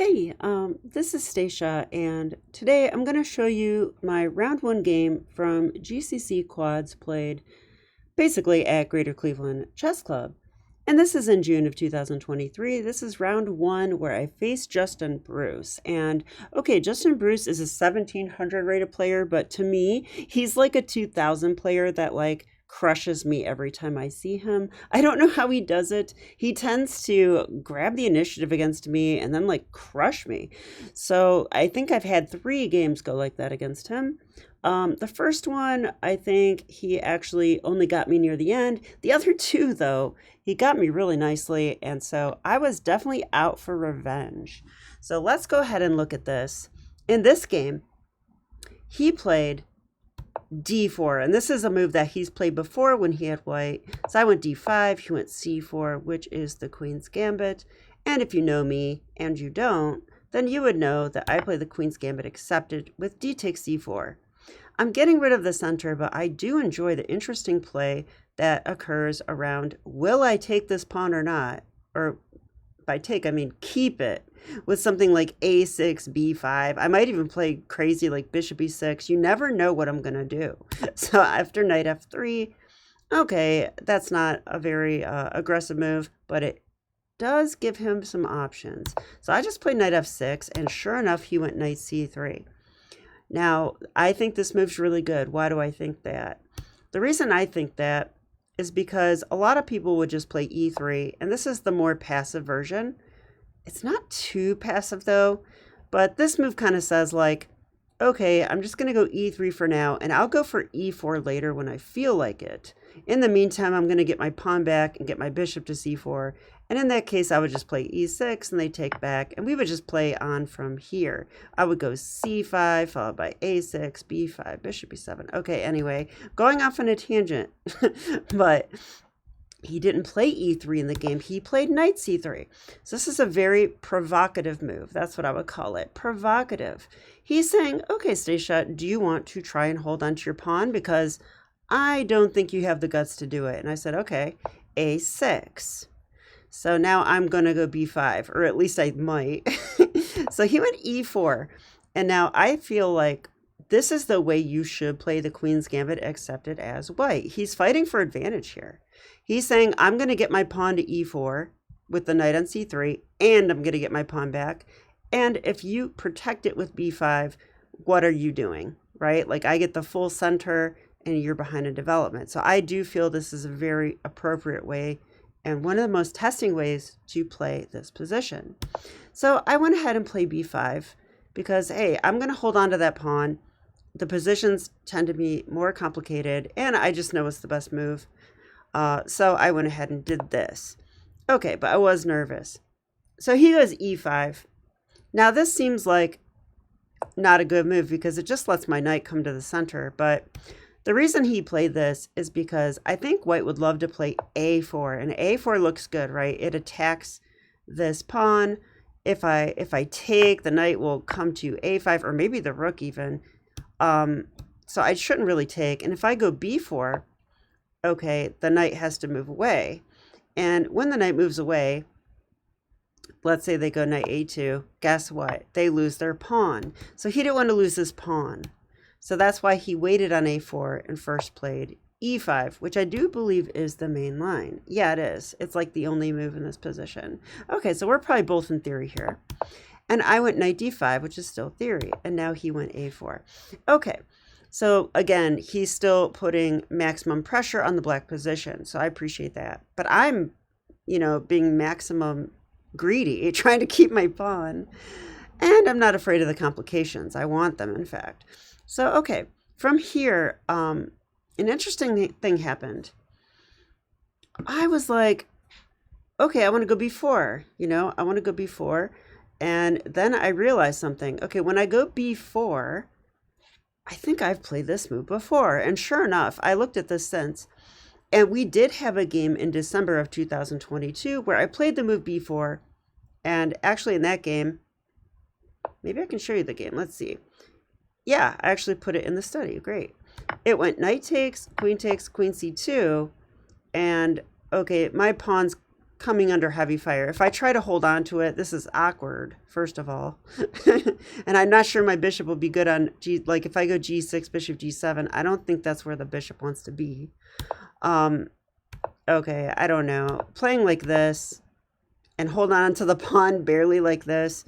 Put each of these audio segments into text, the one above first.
Hey, this is Stacia, and today I'm going to show you my round one game from GCC quads played basically at Greater Cleveland Chess Club. And this is in June of 2023. This is round one where I faced Justin Bruce. And okay, Justin Bruce is a 1700 rated player, but to me, he's like a 2000 player that crushes me every time I see him. I don't know how he does it. He tends to grab the initiative against me and then crush me. So I think I've had 3 games go like that against him. The first one, I think he actually only got me near the end. The other 2, though, he got me really nicely. And so I was definitely out for revenge. So let's go ahead and look at this. In this game, he played d4, and this is a move that he's played before when he had white. So I went d5, he went c4, which is the Queen's Gambit. And if you know me, and you don't, then you would know that I play the Queen's Gambit accepted with d takes c4. I'm getting rid of the center, but I do enjoy the interesting play that occurs around, will I take this pawn or not? Or by take, I mean keep it, with something like a6, b5. I might even play crazy like bishop e6. You never know what I'm going to do. So after knight f3, okay, that's not a very aggressive move, but it does give him some options. So I just played knight f6, and sure enough, he went knight c3. Now, I think this move's really good. Why do I think that? The reason I think that is because a lot of people would just play e3, and this is the more passive version. It's not too passive though, but this move kind of says okay, I'm just going to go e3 for now, and I'll go for e4 later when I feel like it. In the meantime, I'm going to get my pawn back and get my bishop to c4, and in that case, I would just play e6 and they take back, and we would just play on from here. I would go c5 followed by a6, b5, bishop e7. Okay, anyway, going off on a tangent, but he didn't play e3 in the game. He played knight c3. So this is a very provocative move. That's what I would call it. Provocative. He's saying, okay, Stacia, do you want to try and hold on to your pawn? Because I don't think you have the guts to do it. And I said, okay, a6. So now I'm going to go b5, or at least I might. So he went e4. And now I feel like this is the way you should play the Queen's Gambit accepted as white. He's fighting for advantage here. He's saying, I'm going to get my pawn to e4 with the knight on c3, and I'm going to get my pawn back. And if you protect it with b5, what are you doing, right? I get the full center, and you're behind in development. So I do feel this is a very appropriate way, and one of the most testing ways to play this position. So I went ahead and played b5 because, hey, I'm going to hold on to that pawn. The positions tend to be more complicated, and I just know it's the best move. So I went ahead and did this. Okay, but I was nervous. So he goes e5. Now this seems like not a good move because it just lets my knight come to the center. But the reason he played this is because I think white would love to play a4. And a4 looks good, right? It attacks this pawn. If I take, the knight will come to a5, or maybe the rook even. So I shouldn't really take. And if I go b4, okay, the knight has to move away. And when the knight moves away, let's say they go knight a2, guess what? They lose their pawn. So he didn't want to lose his pawn. So that's why he waited on a4 and first played e5, which I do believe is the main line. Yeah, it is. It's like the only move in this position. Okay, so we're probably both in theory here. And I went knight d5, which is still theory. And now he went a4. Okay. So again, he's still putting maximum pressure on the black position. So I appreciate that. But I'm, being maximum greedy, trying to keep my pawn. And I'm not afraid of the complications. I want them, in fact. So, okay, from here, an interesting thing happened. I was like, okay, I want to go b4. I want to go b4. And then I realized something. Okay, when I go b4, I think I've played this move before. And sure enough, I looked at this since. And we did have a game in December of 2022 where I played the move b4. And actually in that game, maybe I can show you the game. Let's see. Yeah, I actually put it in the study. Great. It went knight takes, queen c2. And okay, my pawn's coming under heavy fire. If I try to hold on to it, this is awkward, first of all. And I'm not sure my bishop will be good on G, like if I go G6, bishop G7, I don't think that's where the bishop wants to be. Okay, I don't know. Playing like this and hold on to the pawn barely like this,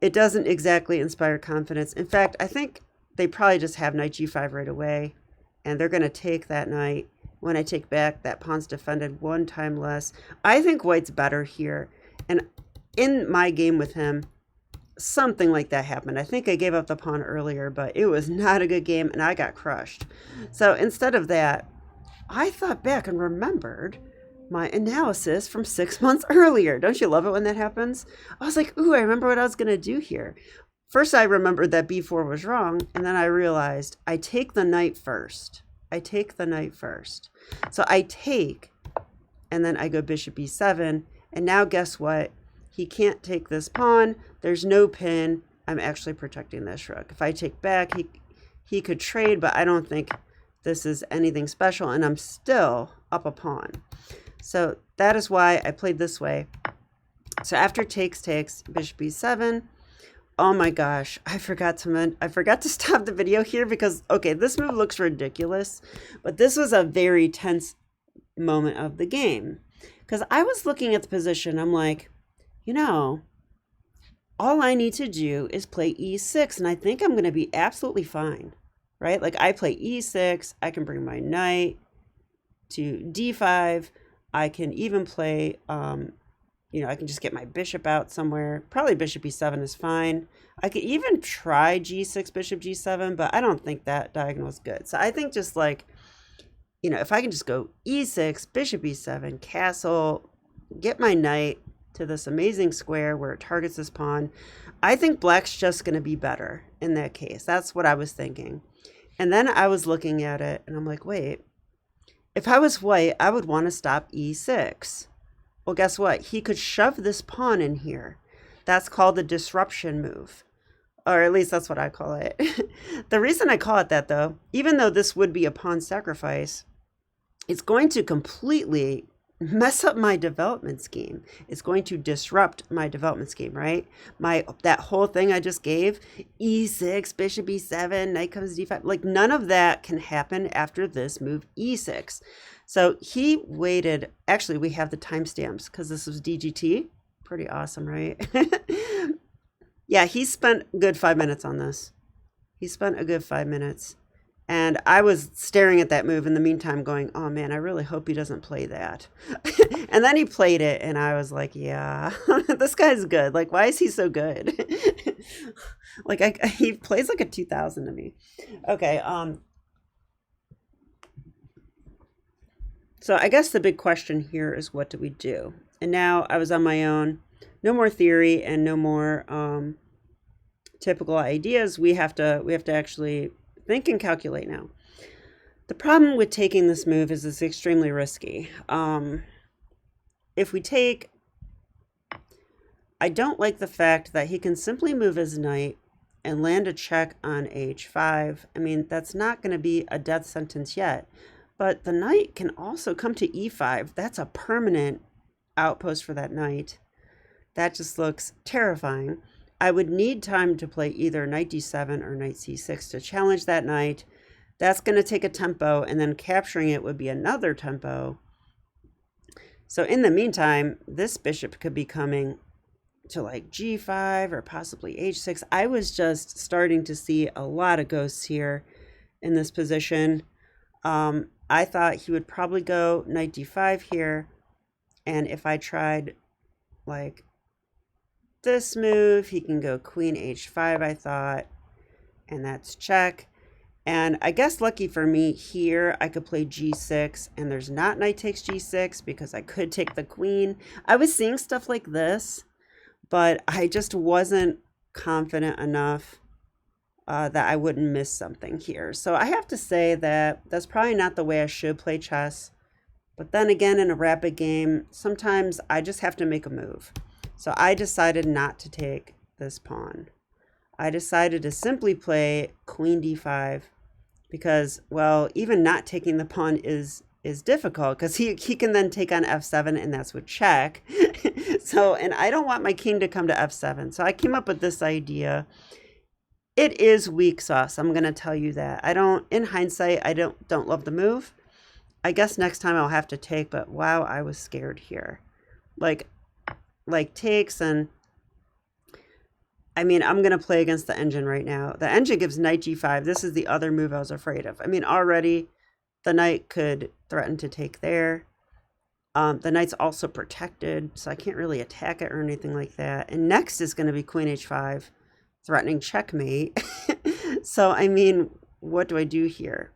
it doesn't exactly inspire confidence. In fact, I think they probably just have knight G5 right away, and they're going to take that knight. When I take back, that pawn's defended one time less. I think white's better here. And in my game with him, something like that happened. I think I gave up the pawn earlier, but it was not a good game, and I got crushed. So instead of that, I thought back and remembered my analysis from 6 months earlier. Don't you love it when that happens? I was like, ooh, I remember what I was going to do here. First, I remembered that b4 was wrong, and then I realized I take the knight first. I take the knight first. So I take, and then I go bishop e7, and now guess what? He can't take this pawn. There's no pin. I'm actually protecting this rook. If I take back, he could trade, but I don't think this is anything special, and I'm still up a pawn. So that is why I played this way. So after takes, bishop e7. Oh my gosh, I forgot to stop the video here because, okay, this move looks ridiculous, but this was a very tense moment of the game. Because I was looking at the position, I'm like, you know, all I need to do is play e6, and I think I'm going to be absolutely fine, right? Like I play e6, I can bring my knight to d5, I can even play, you know, I can just get my bishop out somewhere. Probably bishop e7 is fine. I could even try g6, bishop g7, but I don't think that diagonal is good. So I think just like, you know, if I can just go e6, bishop e7, castle, get my knight to this amazing square where it targets this pawn, I think black's just going to be better in that case. That's what I was thinking. And then I was looking at it and I'm like, wait, if I was white, I would want to stop e6. Well, guess what? He could shove this pawn in here. That's called the disruption move. Or at least that's what I call it. The reason I call it that, though, even though this would be a pawn sacrifice, it's going to completely mess up my development scheme. It's going to disrupt my development scheme, right? That whole thing I just gave, e6, bishop e7, knight comes d5, like none of that can happen after this move e6. So he waited, actually we have the timestamps because this was DGT. Pretty awesome, right? Yeah, he spent a good 5 minutes on this. He spent a good 5 minutes. And I was staring at that move in the meantime going, oh man, I really hope he doesn't play that. And then he played it and I was like, yeah, this guy's good. Like, why is he so good? Like he plays like a 2000 to me. Okay. So I guess the big question here is, what do we do? And now I was on my own, no more theory and no more typical ideas. We have to actually think and calculate now. The problem with taking this move is it's extremely risky. If we take, I don't like the fact that he can simply move his knight and land a check on h5. I mean, that's not going to be a death sentence yet, but the knight can also come to e5. That's a permanent outpost for that knight. That just looks terrifying. I would need time to play either knight d7 or knight c6 to challenge that knight. That's going to take a tempo, and then capturing it would be another tempo. So in the meantime, this bishop could be coming to like g5 or possibly h6. I was just starting to see a lot of ghosts here in this position. I thought he would probably go knight d5 here, and if I tried like this move, he can go queen h5, I thought, and that's check. And I guess lucky for me here, I could play g6, and there's not knight takes g6 because I could take the queen. I was seeing stuff like this, but I just wasn't confident enough that I wouldn't miss something here. So I have to say that that's probably not the way I should play chess. But then again, in a rapid game, sometimes I just have to make a move. So I decided not to take this pawn. I decided to simply play queen d5 because, well, even not taking the pawn is is difficult because he can then take on f7, and that's with check. So, and I don't want my king to come to f7. So I came up with this idea. It is weak sauce. I'm going to tell you that. In hindsight, I don't love the move. I guess next time I'll have to take, but wow, I was scared here. Like takes, and I mean, I'm going to play against the engine right now. The engine gives knight g5. This is the other move I was afraid of. I mean, already the knight could threaten to take there. The knight's also protected, so I can't really attack it or anything like that. And next is going to be queen h5, threatening checkmate. So, I mean, what do I do here?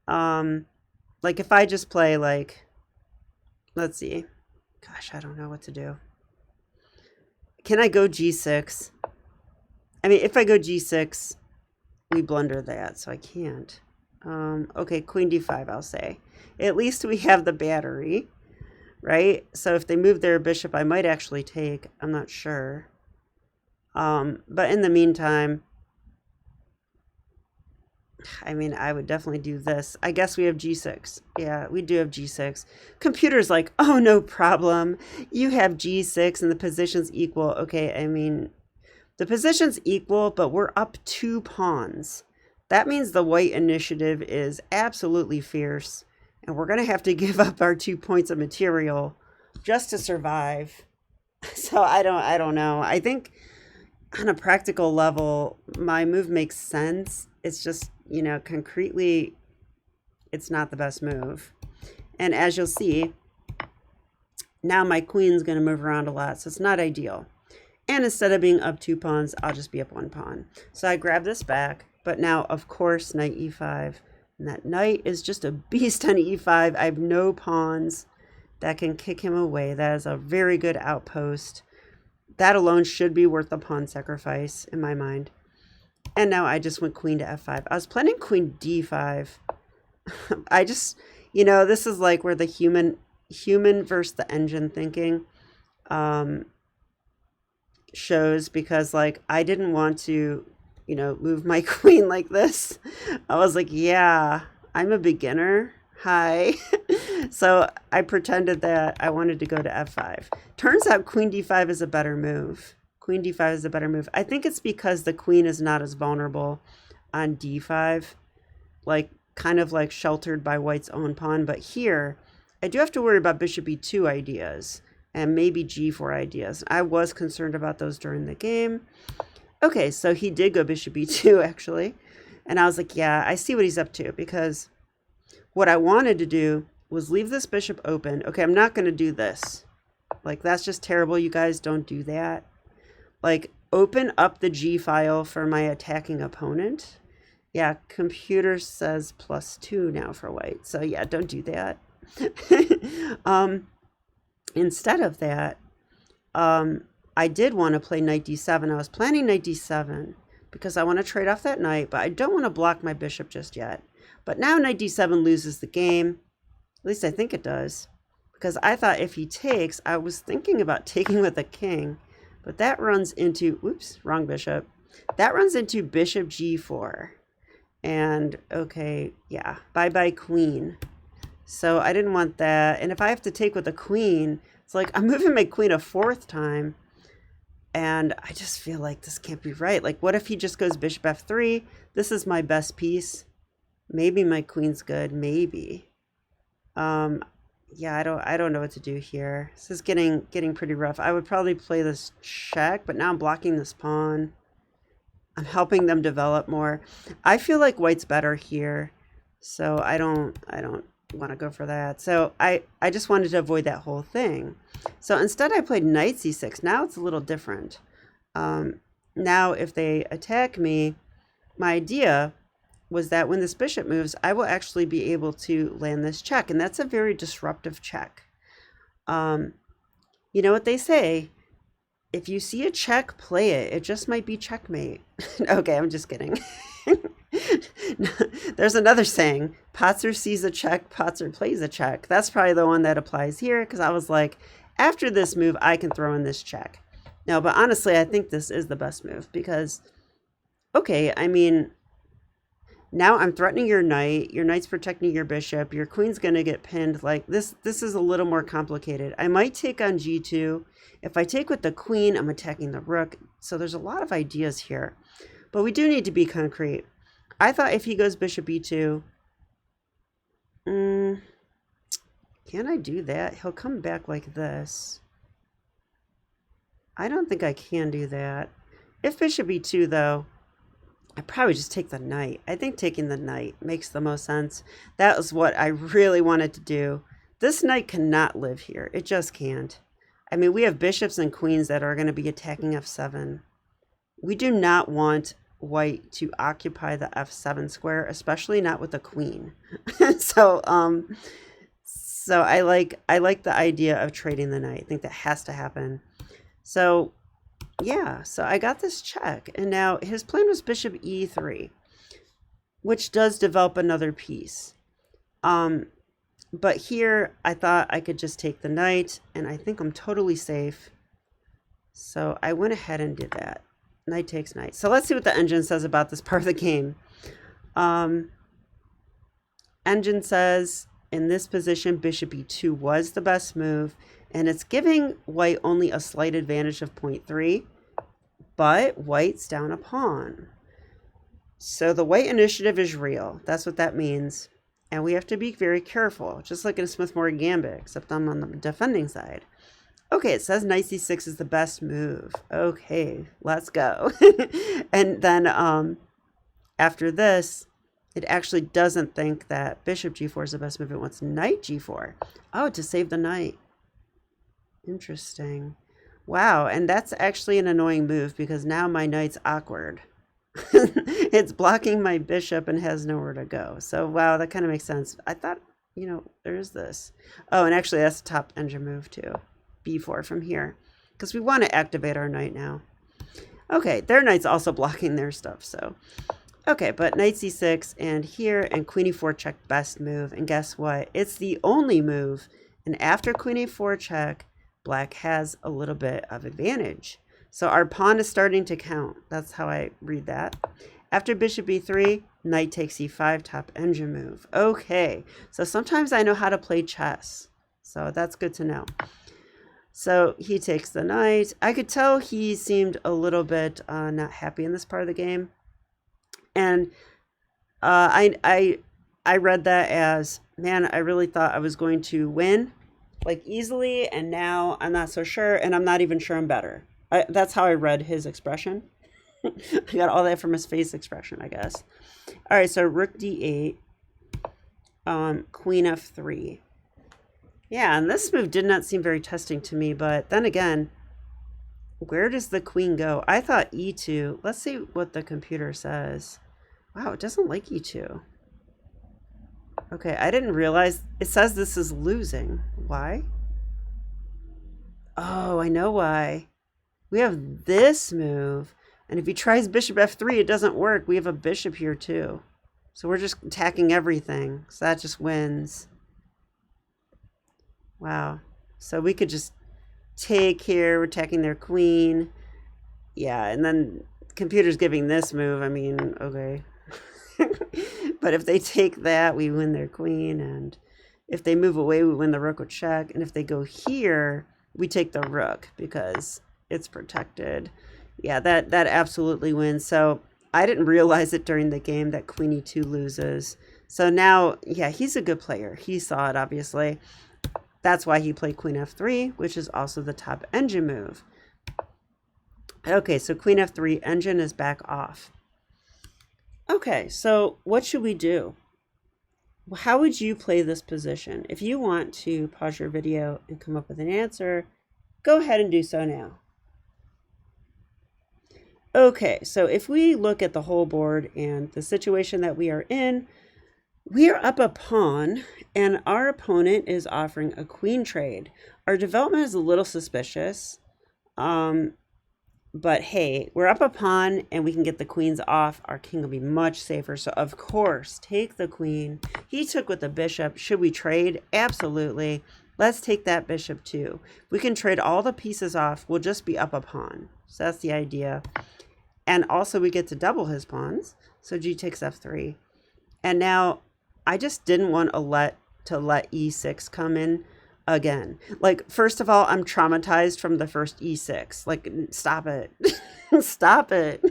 Like if I just play like, let's see. Gosh, I don't know what to do. Can I go g6? I mean, if I go g6, we blunder that, so I can't. Okay, queen d5, I'll say. At least we have the battery, right? So if they move their bishop, I might actually take. I'm not sure. But in the meantime, I mean, I would definitely do this. I guess we have g6. Yeah, we do have g6. Computer's like, oh, no problem. You have g6 and the position's equal. Okay, I mean, the position's equal, but we're up 2 pawns. That means the white initiative is absolutely fierce, and we're going to have to give up our 2 points of material just to survive. So I don't know. I think on a practical level, my move makes sense. It's just, you know, concretely, it's not the best move. And as you'll see, now my queen's going to move around a lot, so it's not ideal. And instead of being up 2 pawns, I'll just be up 1 pawn. So I grab this back, but now, of course, knight e5. And that knight is just a beast on e5. I have no pawns that can kick him away. That is a very good outpost. That alone should be worth the pawn sacrifice in my mind. And now I just went queen to f5. I was planning queen d5. I just, you know, this is like where the human versus the engine thinking shows, because like I didn't want to, you know, move my queen like this. I was like, yeah, I'm a beginner. Hi. So I pretended that I wanted to go to f5. Turns out queen d5 is a better move. Queen d5 is a better move. I think it's because the queen is not as vulnerable on d5, like kind of like sheltered by white's own pawn. But here, I do have to worry about bishop e2 ideas and maybe g4 ideas. I was concerned about those during the game. Okay, so he did go bishop e2 actually. And I was like, yeah, I see what he's up to, because what I wanted to do was leave this bishop open. Okay, I'm not going to do this. Like, that's just terrible. You guys don't do that. Like, open up the G file for my attacking opponent. Yeah, computer says +2 now for white. So yeah, don't do that. Instead of that, I did want to play knight d7. I was planning knight d7 because I want to trade off that knight, but I don't want to block my bishop just yet. But now knight d7 loses the game. At least I think it does. Because I thought if he takes, I was thinking about taking with a king. But that runs into, oops, wrong bishop. That runs into bishop g4. And, okay, yeah, bye-bye queen. So I didn't want that. And if I have to take with a queen, it's like I'm moving my queen a 4th time. And I just feel like this can't be right. Like, what if he just goes bishop f3? This is my best piece. Maybe my queen's good, maybe. Yeah, I don't know what to do here. This is getting pretty rough. I would probably play this check, but now I'm blocking this pawn. I'm helping them develop more. I feel like white's better here, so I don't want to go for that. So I just wanted to avoid that whole thing. So instead I played knight c6. Now it's a little different. Now if they attack me, my idea was that when this bishop moves, I will actually be able to land this check. And that's a very disruptive check. You know what they say? If you see a check, play it. It just might be checkmate. Okay, I'm just kidding. There's another saying, Potzer sees a check, Potzer plays a check. That's probably the one that applies here, because I was like, after this move, I can throw in this check. No, but honestly, I think this is the best move because, okay, I mean, Now I'm threatening your knight. Your knight's protecting your bishop. Your queen's going to get pinned. Like this is a little more complicated. I might take on g2. If I take with the queen, I'm attacking the rook. So there's a lot of ideas here. But we do need to be concrete. I thought if he goes bishop e2, can I do that? He'll come back like this. I don't think I can do that. If bishop e2, though, I probably just take the knight. I think taking the knight makes the most sense. That was what I really wanted to do. This knight cannot live here. It just can't. I mean, we have bishops and queens that are going to be attacking f7. We do not want white to occupy the f7 square, especially not with a queen. So I like the idea of trading the knight. I think that has to happen. So yeah, so I got this check, and now his plan was bishop e3, which does develop another piece. But here I thought I could just take the knight, and I think I'm totally safe. So I went ahead and did that. Knight takes knight. So let's see what the engine says about this part of the game. Engine says in this position, bishop e2 was the best move. And it's giving white only a slight advantage of 0.3, but white's down a pawn. So the white initiative is real. That's what that means. And we have to be very careful, just like in a Smith-Morgan Gambit, except I'm on the defending side. Okay, it says knight c6 is the best move. Okay, let's go. And then after this, it actually doesn't think that bishop g4 is the best move. It wants knight g4. Oh, to save the knight. Interesting. Wow, and that's actually an annoying move because now my knight's awkward. It's blocking my bishop and has nowhere to go. So wow, that kind of makes sense. I thought, you know, there's this. Oh, and actually that's the top engine move too. b4 from here. Because we want to activate our knight now. Okay, their knight's also blocking their stuff, so. Okay, but knight c6 and here, and queen e4 check, best move. And guess what? It's the only move. And after queen e4 check, black has a little bit of advantage. So our pawn is starting to count. That's how I read that. After bishop e3, knight takes e5, top engine move. Okay, so sometimes I know how to play chess. So that's good to know. So he takes the knight. I could tell he seemed a little bit not happy in this part of the game. And I read that as, man, I really thought I was going to win, like easily, and now I'm not so sure, and I'm not even sure I'm better. That's how I read his expression. I got all that from his face expression, I guess. All right, so rook d8, queen f3. Yeah, and this move did not seem very testing to me, but then again, where does the queen go? I thought e2. Let's see what the computer says. Wow, it doesn't like e2. Okay, I didn't realize. It says this is losing. Why? Oh, I know why. We have this move. And if he tries bishop f3, it doesn't work. We have a bishop here too. So we're just attacking everything. So that just wins. Wow. So we could just take here. We're attacking their queen. Yeah, and then computer's giving this move. I mean, okay. But if they take that, we win their queen. And if they move away, we win the rook with check. And if they go here, we take the rook because it's protected. Yeah, that absolutely wins. So I didn't realize it during the game that queen e2 loses. So now, yeah, he's a good player. He saw it, obviously. That's why he played queen f3, which is also the top engine move. Okay, so queen f3, engine is back off. Okay, so what should we do? How would you play this position? If you want to pause your video and come up with an answer, go ahead and do so now. Okay, so if we look at the whole board and the situation that we are in, we are up a pawn and our opponent is offering a queen trade. Our development is a little suspicious, but hey, we're up a pawn and we can get the queens off. Our king will be much safer. So of course, take the queen. He took with the bishop. Should we trade? Absolutely. Let's take that bishop too. We can trade all the pieces off. We'll just be up a pawn. So that's the idea. And also we get to double his pawns. So g takes f3. And now I just didn't want to let e6 come in again. Like, first of all, I'm traumatized from the first e6. Like, stop it. Stop it.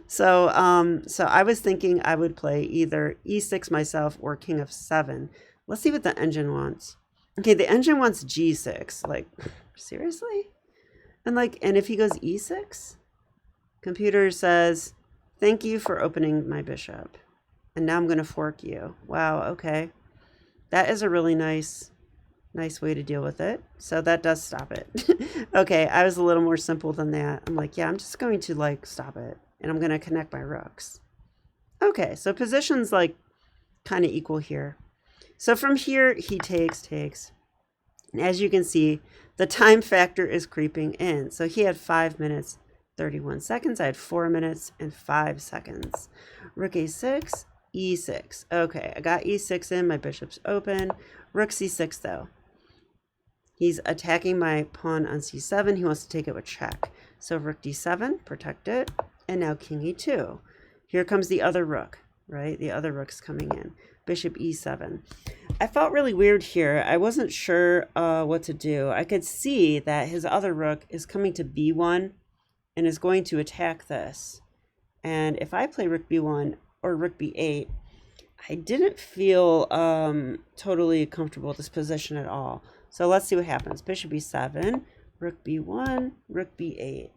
So I was thinking I would play either e6 myself or king of 7. Let's see what the engine wants. Okay, the engine wants g6. Like, seriously? And if he goes e6, computer says, thank you for opening my bishop. And now I'm going to fork you. Wow, okay. That is a really nice way to deal with it. So that does stop it. Okay, I was a little more simple than that. I'm like, yeah, I'm just going to stop it. And I'm going to connect my rooks. Okay, so positions kind of equal here. So from here, he takes. And as you can see, the time factor is creeping in. So he had 5 minutes, 31 seconds. I had 4 minutes and 5 seconds. Rook a6, e6. Okay, I got e6 in. My bishop's open. Rook c6, though. He's attacking my pawn on c7. He wants to take it with check. So rook d7, protect it. And now king e2. Here comes the other rook, right? The other rook's coming in. Bishop e7. I felt really weird here. I wasn't sure what to do. I could see that his other rook is coming to b1 and is going to attack this. And if I play rook b1 or rook b8, I didn't feel totally comfortable with this position at all. So let's see what happens. Bishop e7, rook b1, rook b8.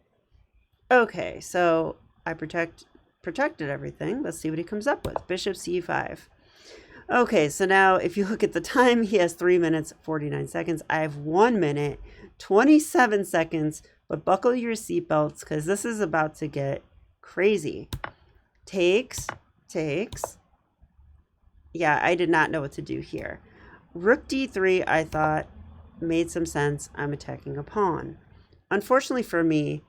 Okay, so I protected everything. Let's see what he comes up with. Bishop c5. Okay, so now if you look at the time, he has 3 minutes, 49 seconds. I have 1 minute, 27 seconds, but buckle your seatbelts because this is about to get crazy. Takes. Yeah, I did not know what to do here. Rook d3, I thought, made some sense. I'm attacking a pawn. Unfortunately for me,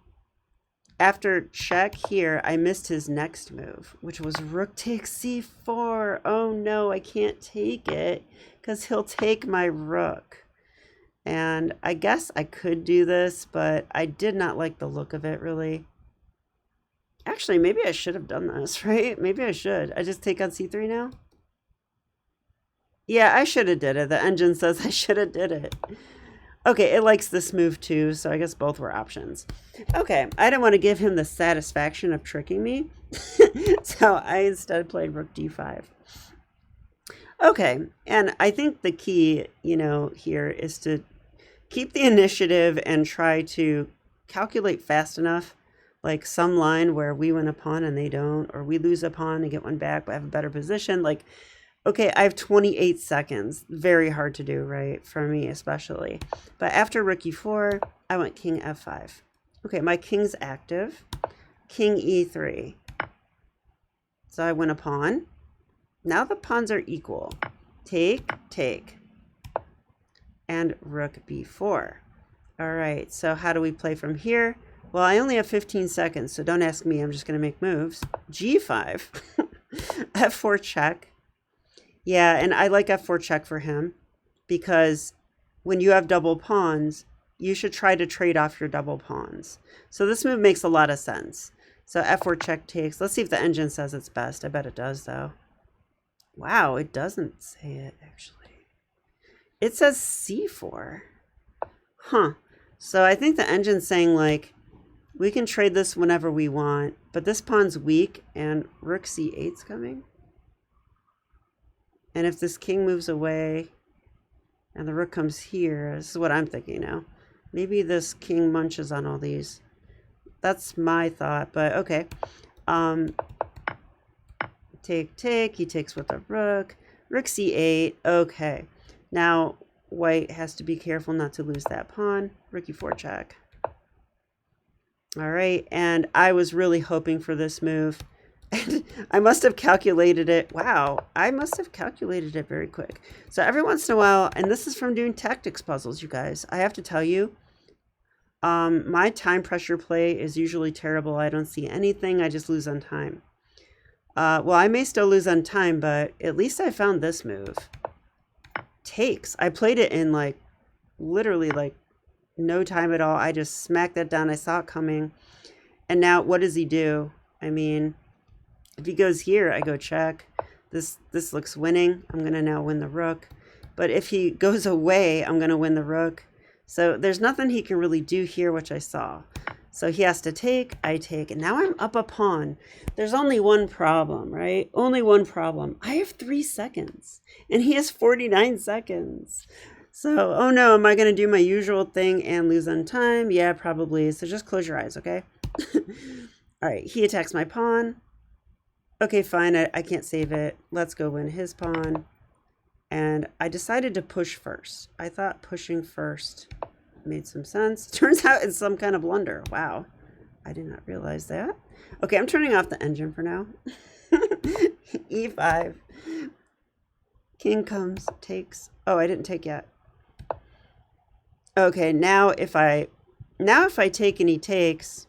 after check here, I missed his next move, which was rook takes c4. Oh no, I can't take it because he'll take my rook. And I guess I could do this, but I did not like the look of it, really. Actually, maybe I should have done this, right? Maybe I should. I just take on c3 now? Yeah, I should have did it. The engine says I should have did it. Okay, it likes this move too, so I guess both were options. Okay, I didn't want to give him the satisfaction of tricking me, so I instead played rook d5. Okay, and I think the key, here is to keep the initiative and try to calculate fast enough, like some line where we win a pawn and they don't, or we lose a pawn and get one back but have a better position. Okay, I have 28 seconds. Very hard to do, right? For me, especially. But after rook e4, I went king f5. Okay, my king's active. King e3. So I win a pawn. Now the pawns are equal. Take. And rook b4. All right, so how do we play from here? Well, I only have 15 seconds, so don't ask me. I'm just going to make moves. g5. f4 check. Yeah, and I like f4 check for him because when you have double pawns, you should try to trade off your double pawns. So this move makes a lot of sense. So f4 check takes. Let's see if the engine says it's best. I bet it does, though. Wow, it doesn't say it, actually. It says c4. Huh. So I think the engine's saying, we can trade this whenever we want, but this pawn's weak, and rook c8's coming. And if this king moves away and the rook comes here, this is what I'm thinking now. Maybe this king munches on all these. That's my thought, but okay. Take. He takes with a rook. Rook c8. Okay. Now, white has to be careful not to lose that pawn. Rook e4 check. All right. And I was really hoping for this move. And I must have calculated it. Wow, I must have calculated it very quick. So every once in a while, and this is from doing tactics puzzles, you guys, I have to tell you, my time pressure play is usually terrible. I don't see anything. I just lose on time. Well, I may still lose on time, but at least I found this move. Takes. I played it in literally no time at all. I just smacked that down. I saw it coming. And now what does he do? I mean, if he goes here, I go check. This looks winning. I'm going to now win the rook. But if he goes away, I'm going to win the rook. So there's nothing he can really do here, which I saw. So he has to take, I take, and now I'm up a pawn. There's only one problem, right? Only one problem. I have 3 seconds, and he has 49 seconds. So, oh no, am I going to do my usual thing and lose on time? Yeah, probably. So just close your eyes, okay? All right, he attacks my pawn. Okay, fine, I can't save it. Let's go win his pawn. And I decided to push first. I thought pushing first made some sense. Turns out it's some kind of blunder. Wow. I did not realize that. Okay, I'm turning off the engine for now. E5. King comes, takes. Oh, I didn't take yet. Okay, now if I take and he takes,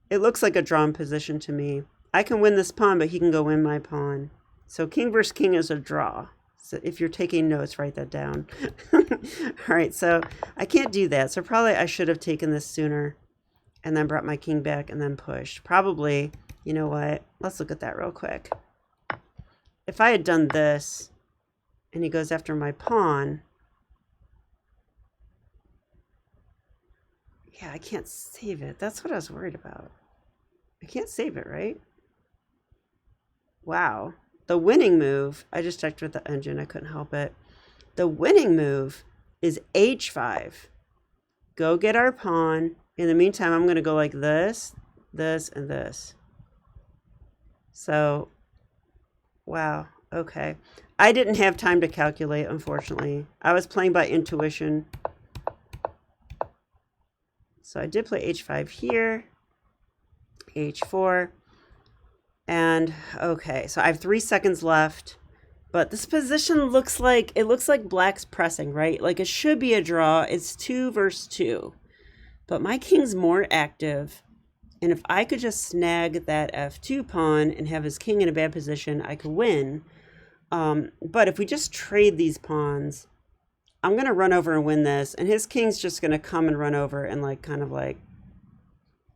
it looks like a drawn position to me. I can win this pawn, but he can go win my pawn. So king versus king is a draw. So if you're taking notes, write that down. All right, so I can't do that. So probably I should have taken this sooner and then brought my king back and then pushed. Probably, you know what? Let's look at that real quick. If I had done this and he goes after my pawn, yeah, I can't save it. That's what I was worried about. I can't save it, right? Wow. The winning move, I just checked with the engine. I couldn't help it. The winning move is h5. Go get our pawn. In the meantime, I'm going to go like this, this, and this. So, wow. Okay. I didn't have time to calculate, unfortunately. I was playing by intuition. So I did play h5 here, h4. And okay, so I have 3 seconds left, but this position looks like black's pressing, right? Like it should be a draw. It's 2 versus 2, but my king's more active. And if I could just snag that f2 pawn and have his king in a bad position, I could win. But if we just trade these pawns, I'm going to run over and win this. And his king's just going to come and run over and like kind of like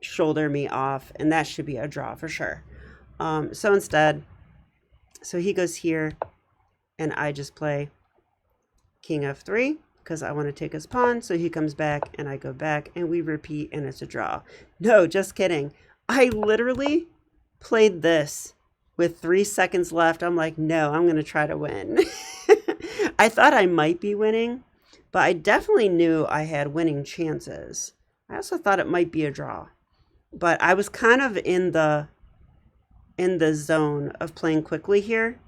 shoulder me off. And that should be a draw for sure. So instead, so he goes here and I just play king f3 because I want to take his pawn. So he comes back and I go back and we repeat and it's a draw. No, just kidding. I literally played this with 3 seconds left. I'm like, no, I'm going to try to win. I thought I might be winning, but I definitely knew I had winning chances. I also thought it might be a draw, but I was kind of in the zone of playing quickly here.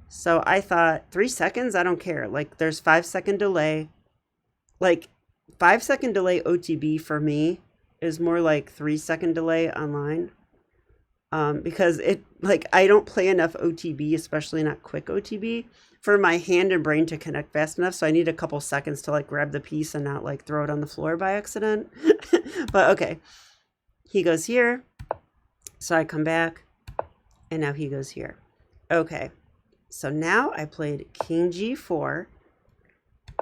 So I thought 3 seconds, I don't care. Like there's 5-second delay. Like 5-second delay OTB for me is more like 3-second delay online. Because it like I don't play enough OTB, especially not quick OTB, for my hand and brain to connect fast enough. So I need a couple seconds to like grab the piece and not like throw it on the floor by accident. But okay, he goes here. So I come back. And now he goes here. Okay, so now I played king g4,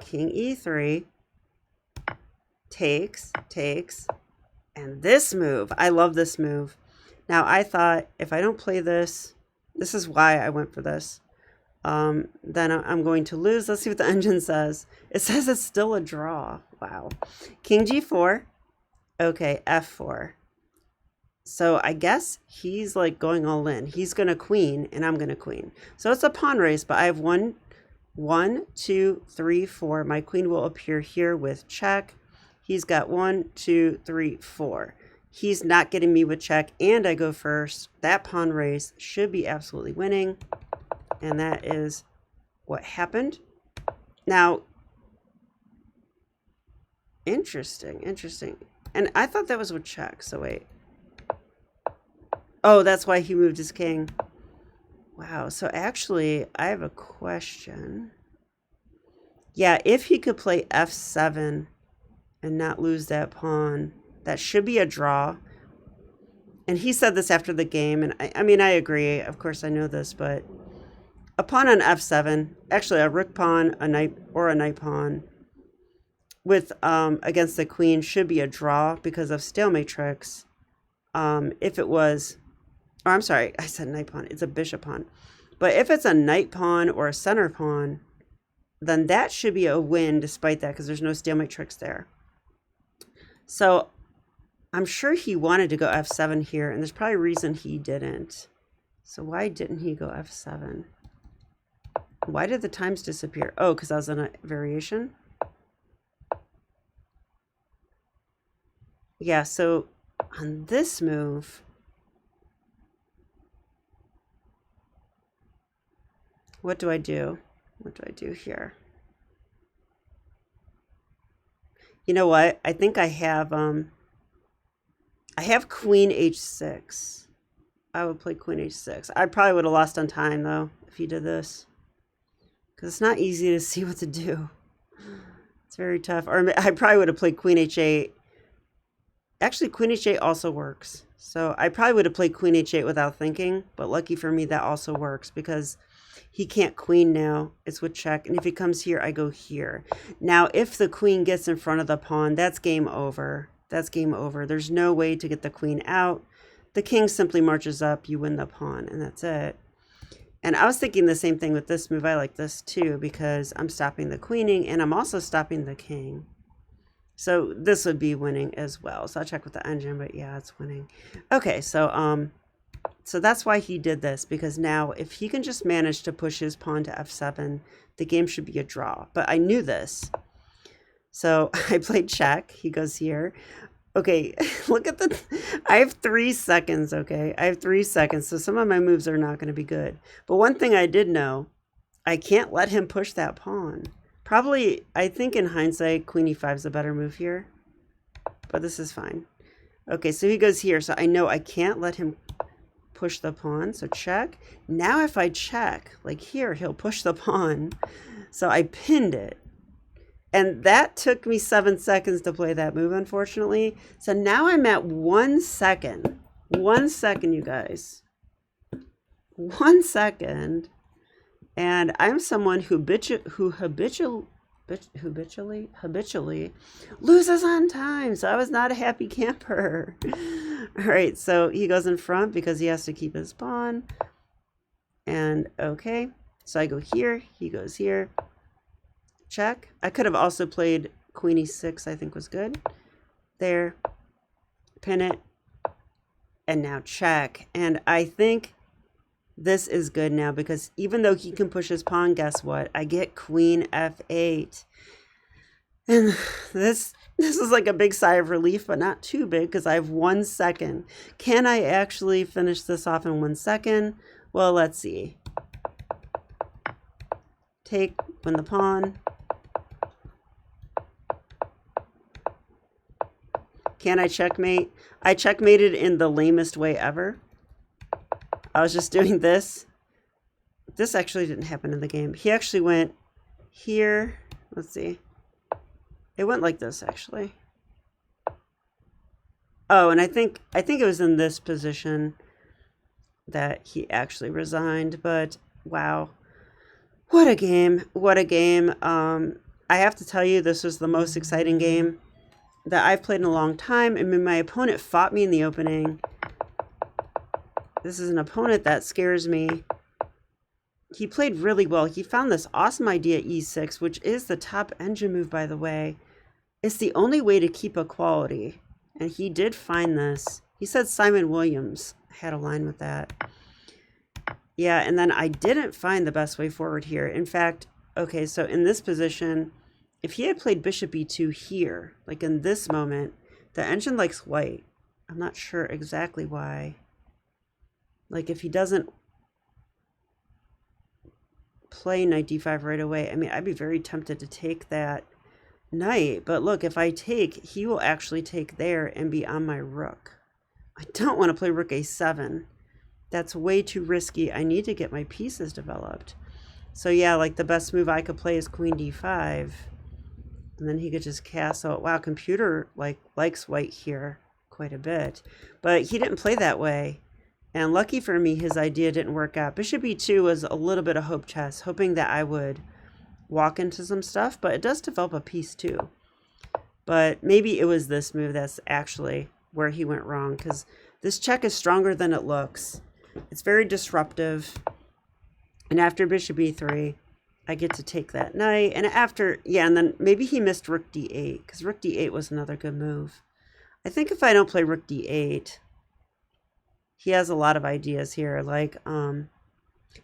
king e3, takes, and this move. I love this move. Now I thought if I don't play this, this is why I went for this, then I'm going to lose. Let's see what the engine says. It says it's still a draw. Wow. King g4. Okay, f4. So I guess he's like going all in. He's going to queen and I'm going to queen. So it's a pawn race, but I have 1, 2, 3, 4. My queen will appear here with check. He's got 1, 2, 3, 4. He's not getting me with check and I go first. That pawn race should be absolutely winning. And that is what happened. Now, interesting. And I thought that was with check. So wait. Oh, that's why he moved his king. Wow. So actually, I have a question. Yeah, if he could play f7 and not lose that pawn, that should be a draw. And he said this after the game, and I mean, I agree. Of course, I know this, but a pawn on f7, actually a rook pawn, a knight, or a knight pawn with against the queen should be a draw because of stalemate tricks. If it was... Oh, I'm sorry. I said knight pawn. It's a bishop pawn. But if it's a knight pawn or a center pawn, then that should be a win despite that, because there's no stalemate tricks there. So I'm sure he wanted to go f7 here, and there's probably a reason he didn't. So why didn't he go f7? Why did the times disappear? Oh, because I was in a variation? Yeah, so on this move, what do I do? What do I do here? You know what? I think I have queen h6. I would play queen h6. I probably would have lost on time though if he did this, because it's not easy to see what to do. It's very tough. Or I probably would have played queen h8. Actually, queen h8 also works. So I probably would have played queen h8 without thinking, but lucky for me that also works because he can't queen now. It's with check, and if he comes here, I go here. Now, if the queen gets in front of the pawn, that's game over. That's game over. There's no way to get the queen out. The king simply marches up, you win the pawn, and that's it. And I was thinking the same thing with this move. I like this too because I'm stopping the queening and I'm also stopping the king. So this would be winning as well. So I'll check with the engine, but yeah, it's winning. Okay, so that's why he did this, because now if he can just manage to push his pawn to f7, the game should be a draw. But I knew this. So I played check. He goes here. Okay, look at I have 3 seconds, okay? I have 3 seconds, so some of my moves are not going to be good. But one thing I did know, I can't let him push that pawn. Probably, I think in hindsight, queen e5 is a better move here. But this is fine. Okay, so he goes here, so I know I can't let him push the pawn, so check. Now if I check, like here, he'll push the pawn. So I pinned it. And that took me 7 seconds to play that move, unfortunately. So now I'm at 1 second. 1 second, you guys. 1 second. And I'm someone who habitually loses on time. So I was not a happy camper. All right, so he goes in front because he has to keep his pawn. And okay, so I go here, he goes here. Check. I could have also played queen e6, I think was good. There. Pin it. And now check. And I think this is good now because even though he can push his pawn, guess what? I get queen f8. And this is like a big sigh of relief, but not too big because I have 1 second. Can I actually finish this off in 1 second? Well, let's see. Take, win the pawn. Can I checkmate? I checkmated in the lamest way ever. I was just doing this. This actually didn't happen in the game. He actually went here. Let's see. It went like this, actually. Oh, and I think it was in this position that he actually resigned. But wow, what a game! What a game! I have to tell you, this was the most exciting game that I've played in a long time. I mean, my opponent fought me in the opening. This is an opponent that scares me. He played really well. He found this awesome idea, e6, which is the top engine move, by the way. It's the only way to keep equality. And he did find this. He said Simon Williams had a line with that. Yeah, and then I didn't find the best way forward here. In fact, okay, so in this position, if he had played bishop e2 here, like in this moment, the engine likes white. I'm not sure exactly why. Like if he doesn't play knight d5 right away, I mean, I'd be very tempted to take that knight. But look, if I take, he will actually take there and be on my rook. I don't want to play rook a7. That's way too risky. I need to get my pieces developed. So yeah, like the best move I could play is queen d5. And then he could just castle. Wow, computer likes white here quite a bit. But he didn't play that way. And lucky for me, his idea didn't work out. Bishop e2 was a little bit of hope chess, hoping that I would walk into some stuff. But it does develop a piece too. But maybe it was this move that's actually where he went wrong. Because this check is stronger than it looks. It's very disruptive. And after bishop e3, I get to take that knight. And after, yeah, and then maybe he missed rook d8, because rook d8 was another good move. I think if I don't play rook d8, he has a lot of ideas here. Like,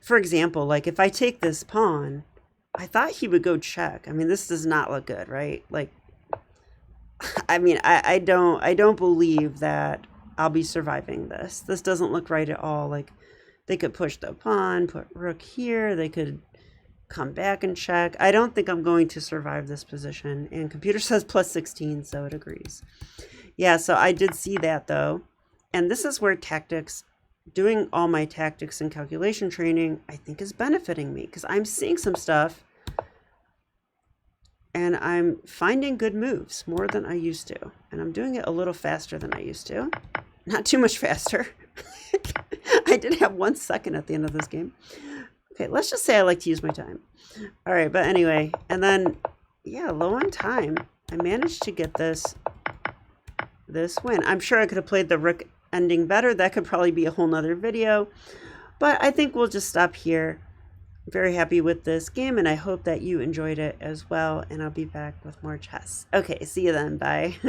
for example, like if I take this pawn, I thought he would go check. I mean, this does not look good, right? Like, I mean, I don't believe that I'll be surviving this. This doesn't look right at all. Like, they could push the pawn, put rook here. They could come back and check. I don't think I'm going to survive this position. And computer says plus 16, so it agrees. Yeah, so I did see that, though. And this is where tactics, doing all my tactics and calculation training, I think is benefiting me. Because I'm seeing some stuff. And I'm finding good moves more than I used to. And I'm doing it a little faster than I used to. Not too much faster. I did have 1 second at the end of this game. Okay, let's just say I like to use my time. All right, but anyway, and then, yeah, low on time. I managed to get this win. I'm sure I could have played the rook ending better. That could probably be a whole nother video. But I think we'll just stop here. Very happy with this game, and I hope that you enjoyed it as well. And I'll be back with more chess. Okay, see you then. Bye.